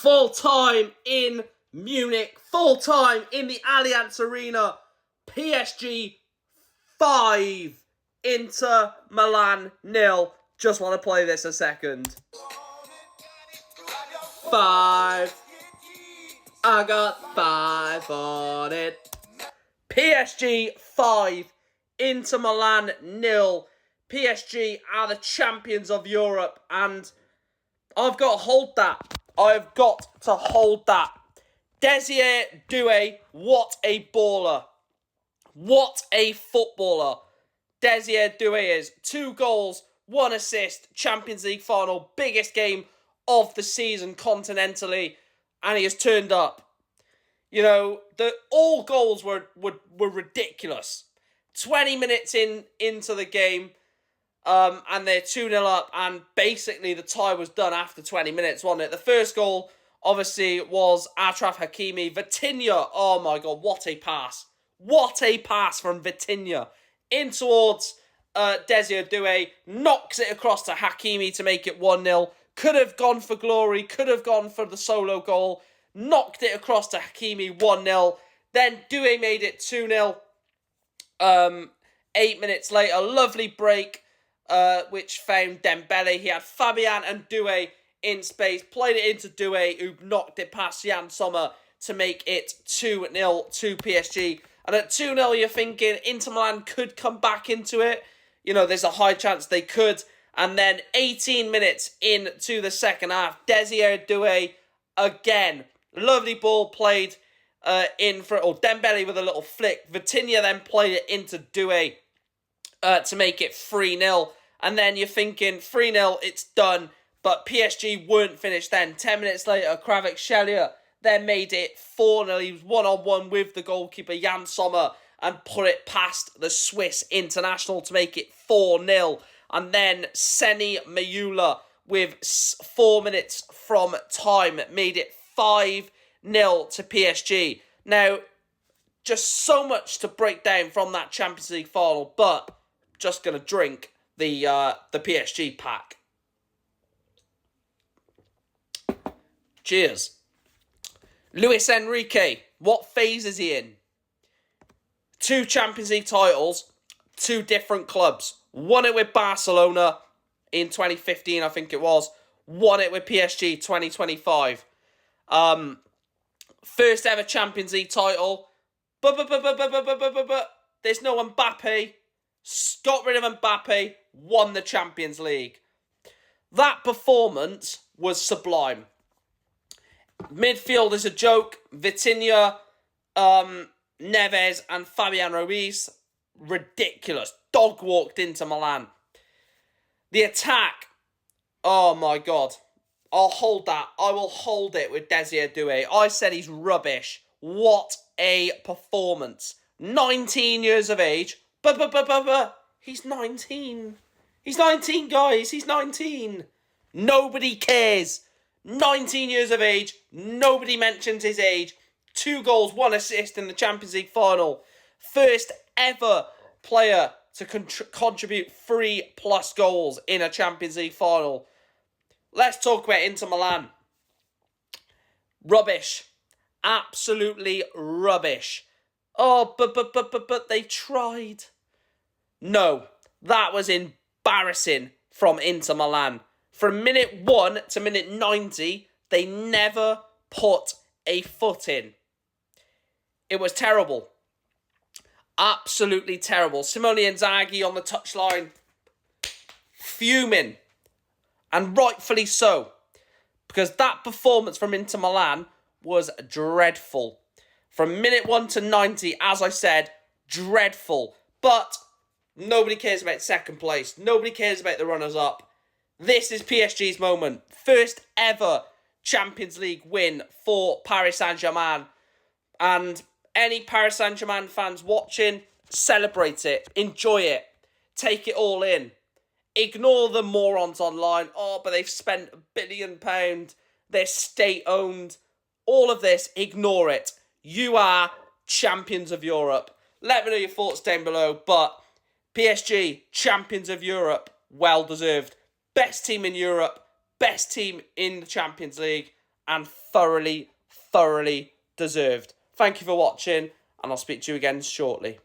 Full time in Munich, full time in the Allianz Arena. PSG 5, Inter Milan 0. Just want to play this a second. 5. I got 5 on it. PSG 5, Inter Milan 0. PSG are the champions of Europe, and I've got to hold that. I've got to hold that. Desire Doué, what a baller. What a footballer Desire Doué is. 2 goals, 1 assist, Champions League final, biggest game of the season continentally, and he has turned up. You know, all goals were ridiculous. 20 minutes into the game, and they're 2-0 up, and basically the tie was done after 20 minutes, wasn't it? The first goal, obviously, was Achraf Hakimi. Vitinha, oh my God, what a pass. What a pass from Vitinha. In towards Desire Doué, knocks it across to Hakimi to make it 1-0. Could have gone for glory, could have gone for the solo goal. Knocked it across to Hakimi, 1-0. Then Doué made it 2-0. 8 minutes later, lovely break, which found Dembele. He had Fabian and Doué in space, played it into Doué, who knocked it past Jan Sommer to make it 2-0 to PSG. And at 2-0, you're thinking Inter Milan could come back into it. You know, there's a high chance they could. And then 18 minutes into the second half, Desire Doué again. Lovely ball played in for Dembele with a little flick. Vitinha then played it into Doué to make it 3-0. And then you're thinking 3-0, it's done. But PSG weren't finished then. 10 minutes later, Kvaratskhelia then made it 4-0. He was one-on-one with the goalkeeper, Jan Sommer, and put it past the Swiss international to make it 4-0. And then Seni Mayula, with 4 minutes from time, made it 5-0 to PSG. Now, just so much to break down from that Champions League final, but just going to drink the PSG pack. Cheers. Luis Enrique, what phase is he in? 2 Champions League titles, 2 different clubs. Won it with Barcelona in 2015, I think it was. Won it with PSG 2025. First ever Champions League title. But there's no Mbappe. Got rid of Mbappe. Won the Champions League. That performance was sublime. Midfield is a joke. Vitinha, Neves and Fabian Ruiz, ridiculous. Dog walked into Milan. The attack, oh my God. I'll hold that. I will hold it with Desire Doué. I said he's rubbish. What a performance. 19 years of age. He's 19. He's 19, guys. He's 19. Nobody cares. 19 years of age. Nobody mentions his age. 2 goals, 1 assist in the Champions League final. First ever player to contribute 3+ goals in a Champions League final. Let's talk about Inter Milan. Rubbish. Absolutely rubbish. Oh, but they tried. No, that was embarrassing from Inter Milan. From minute 1 to minute 90, they never put a foot in. It was terrible. Absolutely terrible. Simone Inzaghi on the touchline, fuming. And rightfully so. Because that performance from Inter Milan was dreadful. From minute 1 to 90, as I said, dreadful. But nobody cares about second place. Nobody cares about the runners-up. This is PSG's moment. First ever Champions League win for Paris Saint-Germain. And any Paris Saint-Germain fans watching, celebrate it. Enjoy it. Take it all in. Ignore the morons online. Oh, but they've spent £1 billion. They're state-owned. All of this, ignore it. You are champions of Europe. Let me know your thoughts down below. But PSG, champions of Europe, well deserved. Best team in Europe, best team in the Champions League, and thoroughly, thoroughly deserved. Thank you for watching, and I'll speak to you again shortly.